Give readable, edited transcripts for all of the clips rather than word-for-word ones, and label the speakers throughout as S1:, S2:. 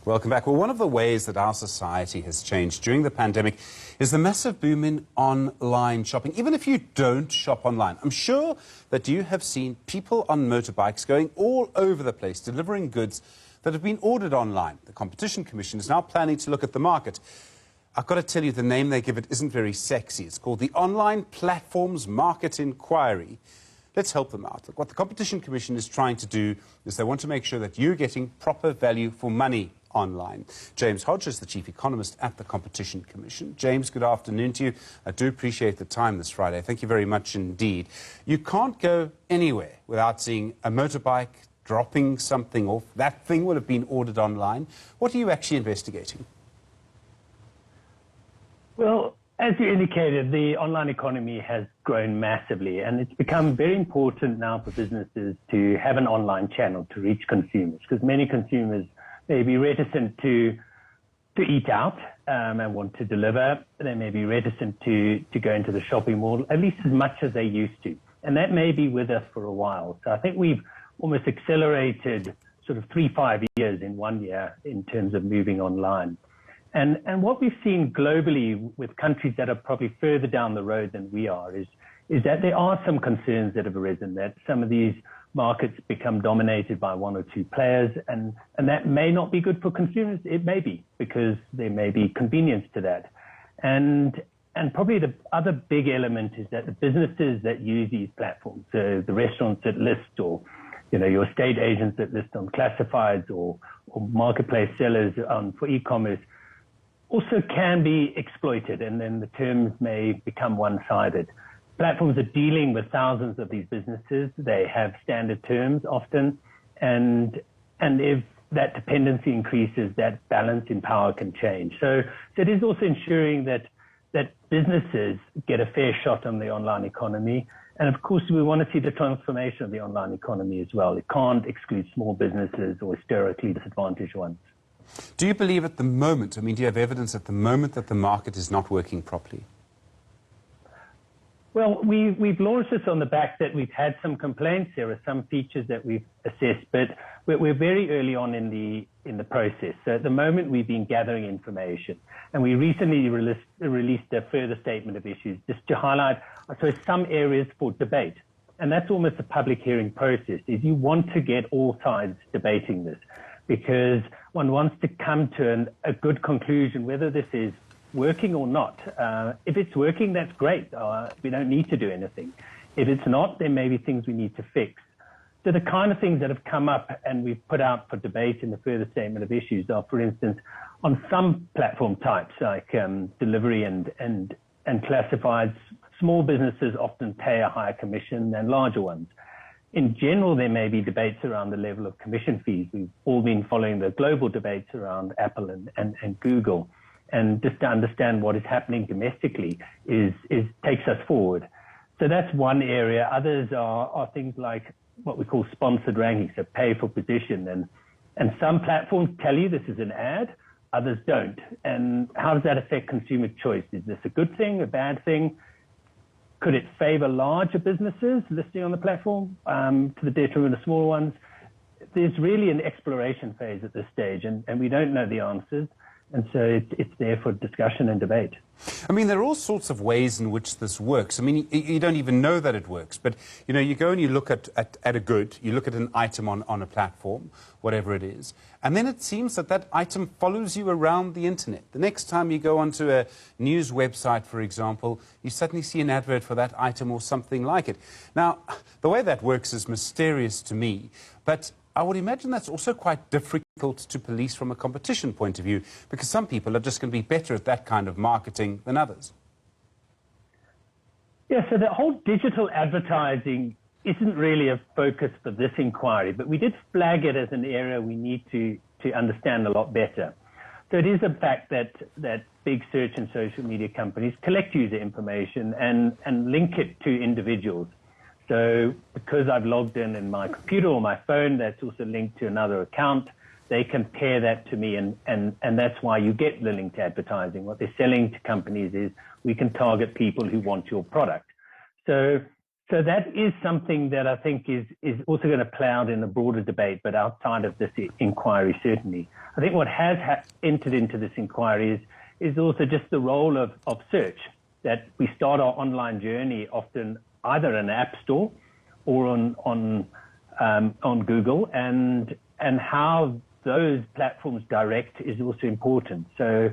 S1: Welcome back. Well, one of the ways that our society has changed during the pandemic is the massive boom in online shopping. Even if you don't shop online, I'm sure that you have seen people on motorbikes going all over the place delivering goods that have been ordered online. The Competition Commission is now planning to look at the market. I've got to tell you, the name they give it isn't very sexy. It's called the Online Platforms Market Inquiry. Let's help them out. Look, what the Competition Commission is trying to do is they want to make sure that you're getting proper value for money online. James Hodge is the Chief Economist at the Competition Commission. James, good afternoon to you. I do appreciate the time this Friday. Thank you very much indeed. You can't go anywhere without seeing a motorbike dropping something off. That thing will have been ordered online. What are you actually investigating?
S2: Well, as you indicated, the online economy has grown massively, and it's become very important now for businesses to have an online channel to reach consumers, because many consumers may be reticent to eat out and want to deliver. They may be reticent to go into the shopping mall, at least as much as they used to. And that may be with us for a while. So I think we've almost accelerated sort of 3-5 years in 1 year in terms of moving online. And what we've seen globally with countries that are probably further down the road than we are is that there are some concerns that have arisen, that some of these markets become dominated by one or two players, and that may not be good for consumers. It may be, because there may be convenience to that. And probably the other big element is that the businesses that use these platforms, so the restaurants that list, or your estate agents that list on classifieds, or marketplace sellers for e-commerce, also can be exploited, and then the terms may become one-sided. Platforms are dealing with thousands of these businesses. They have standard terms often, and if that dependency increases, that balance in power can change. So it is also ensuring that businesses get a fair shot on the online economy. And of course, we want to see the transformation of the online economy as well. It can't exclude small businesses or historically disadvantaged ones.
S1: Do you believe at the moment, do you have evidence at the moment that the market is not working properly?
S2: Well, we've launched this on the back that we've had some complaints. There are some features that we've assessed, but we're very early on in the process. So at the moment, we've been gathering information, and we recently released a further statement of issues just to highlight, some areas for debate. And that's almost a public hearing process, is you want to get all sides debating this, because one wants to come to a good conclusion, whether this is working or not. If it's working, that's great. We don't need to do anything. If it's not, there may be things we need to fix. So the kind of things that have come up and we've put out for debate in the further statement of issues are, for instance, on some platform types like delivery and classifieds, small businesses often pay a higher commission than larger ones. In general, there may be debates around the level of commission fees. We've all been following the global debates around Apple and Google. And just to understand what is happening domestically takes us forward. So that's one area. Others are things like what we call sponsored ranking, so pay for position. And some platforms tell you this is an ad, others don't. And how does that affect consumer choice? Is this a good thing, a bad thing? Could it favor larger businesses listing on the platform to the detriment of smaller ones? There's really an exploration phase at this stage, and we don't know the answers. And so it's there for discussion and debate.
S1: There are all sorts of ways in which this works. You don't even know that it works. But, you go and you look at a good, you look at an item on a platform, whatever it is, and then it seems that item follows you around the internet. The next time you go onto a news website, for example, you suddenly see an advert for that item or something like it. Now, the way that works is mysterious to me, but I would imagine that's also quite difficult to police from a competition point of view, because some people are just going to be better at that kind of marketing than others.
S2: Yeah, so the whole digital advertising isn't really a focus for this inquiry, but we did flag it as an area we need to understand a lot better. So it is a fact that big search and social media companies collect user information and link it to individuals. So because I've logged in my computer or my phone, that's also linked to another account, they can pair that to me, and that's why you get the linked advertising. What they're selling to companies is, we can target people who want your product. So So that is something that I think is also going to play out in a broader debate, but outside of this inquiry, certainly. I think what has entered into this inquiry is also just the role of search, that we start our online journey often either in an app store or on Google, and how those platforms direct is also important. So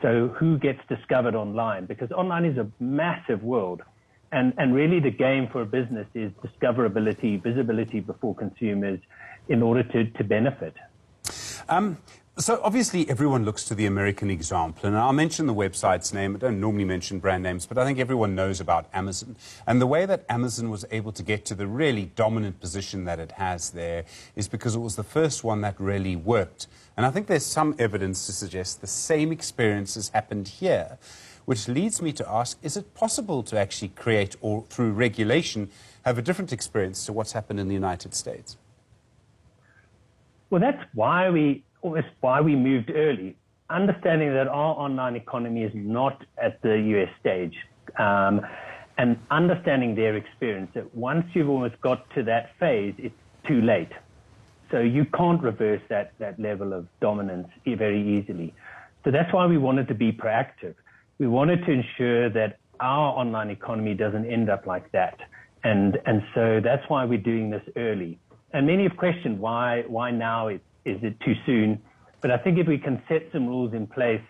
S2: who gets discovered online? Because online is a massive world. And really the game for a business is discoverability, visibility before consumers in order to benefit.
S1: So obviously everyone looks to the American example, and I'll mention the website's name. I don't normally mention brand names, but I think everyone knows about Amazon. And the way that Amazon was able to get to the really dominant position that it has there is because it was the first one that really worked. And I think there's some evidence to suggest the same experience has happened here, which leads me to ask, is it possible to actually create, or through regulation, have a different experience to what's happened in the United States?
S2: Well, that's why we moved early, understanding that our online economy is not at the US stage, and understanding their experience, that once you've almost got to that phase, it's too late. So you can't reverse that level of dominance very easily. So that's why we wanted to be proactive. We wanted to ensure that our online economy doesn't end up like that. And so that's why we're doing this early. And many have questioned why now is it too soon? But I think if we can set some rules in place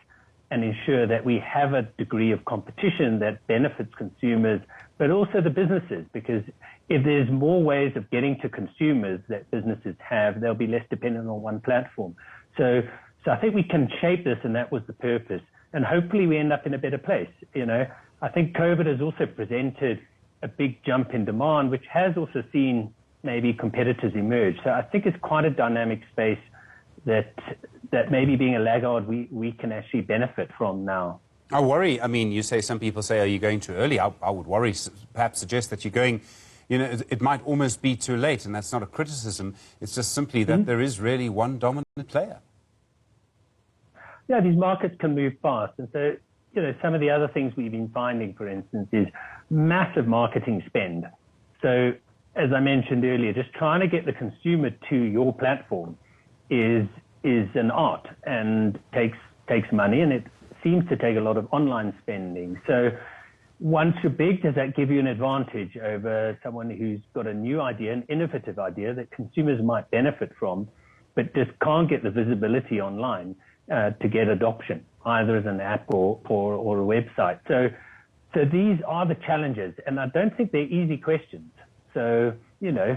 S2: and ensure that we have a degree of competition that benefits consumers, but also the businesses, because if there's more ways of getting to consumers that businesses have, they'll be less dependent on one platform. So I think we can shape this, and that was the purpose. And hopefully we end up in a better place. You know, I think COVID has also presented a big jump in demand, which has also seen maybe competitors emerge. So I think it's quite a dynamic space that maybe being a laggard, we can actually benefit from now.
S1: I worry. I mean, you say, some people say, are you going too early? I would worry, perhaps suggest that you're going, you know, it might almost be too late. And that's not a criticism. It's just simply that there is really one dominant player.
S2: Yeah, these markets can move fast. And so, you know, some of the other things we've been finding, for instance, is massive marketing spend. So as I mentioned earlier, just trying to get the consumer to your platform is an art, and takes money, and it seems to take a lot of online spending. So once you're big, does that give you an advantage over someone who's got a new idea, an innovative idea that consumers might benefit from, but just can't get the visibility online to get adoption, either as an app or a website? So these are the challenges, and I don't think they're easy questions. So, you know,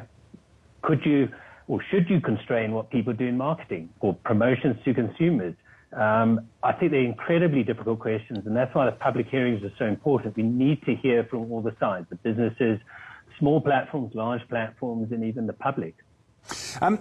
S2: could you or should you constrain what people do in marketing or promotions to consumers? I think they're incredibly difficult questions, and that's why the public hearings are so important. We need to hear from all the sides, the businesses, small platforms, large platforms, and even the public.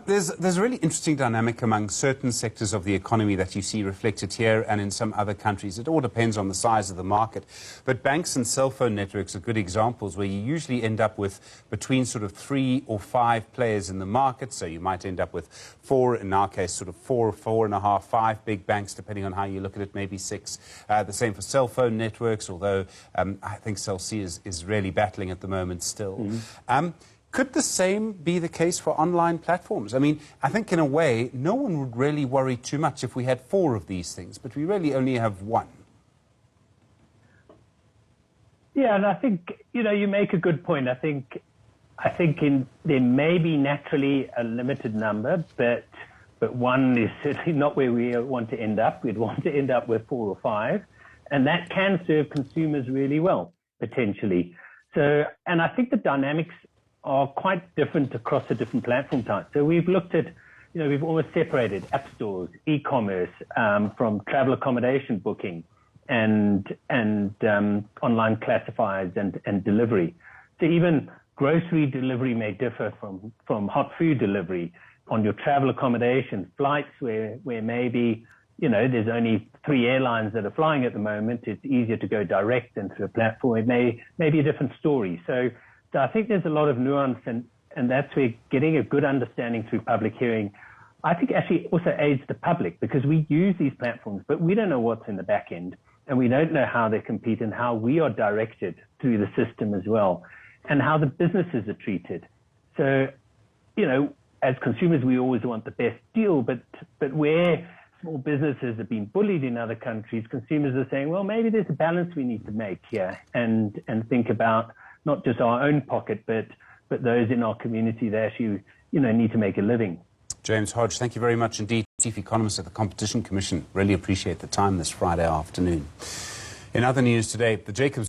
S1: There's a really interesting dynamic among certain sectors of the economy that you see reflected here and in some other countries. It all depends on the size of the market. But banks and cell phone networks are good examples where you usually end up with between sort of 3 or 5 players in the market. So you might end up with 4, in our case, sort of 4, 4.5, 5 big banks, depending on how you look at it, maybe 6. The same for cell phone networks, although I think Cell C is really battling at the moment still. Could the same be the case for online platforms? I mean, I think in a way, no one would really worry too much if we had 4 of these things, but we really only have 1.
S2: Yeah, and I think, you know, you make a good point. I think there may be naturally a limited number, but 1 is certainly not where we want to end up. We'd want to end up with 4 or 5, and that can serve consumers really well, potentially. So, and I think the dynamics are quite different across the different platform types. So we've looked at, you know, we've almost separated app stores, e-commerce, from travel accommodation booking and online classifieds and delivery. So even grocery delivery may differ from hot food delivery. On your travel accommodation, flights where maybe, you know, there's only 3 airlines that are flying at the moment, it's easier to go direct than through a platform. It may be a different story. So I think there's a lot of nuance, and that's where getting a good understanding through public hearing, I think, actually also aids the public, because we use these platforms, but we don't know what's in the back end, and we don't know how they compete and how we are directed through the system as well. and how the businesses are treated. So, you know, as consumers, we always want the best deal, but where small businesses have been bullied in other countries, consumers are saying, well, maybe there's a balance we need to make here and think about not just our own pocket, but those in our community that actually, you know, need to make a living.
S1: James Hodge, thank you very much indeed. Chief Economist at the Competition Commission. Really appreciate the time this Friday afternoon. In other news today, the Jacobs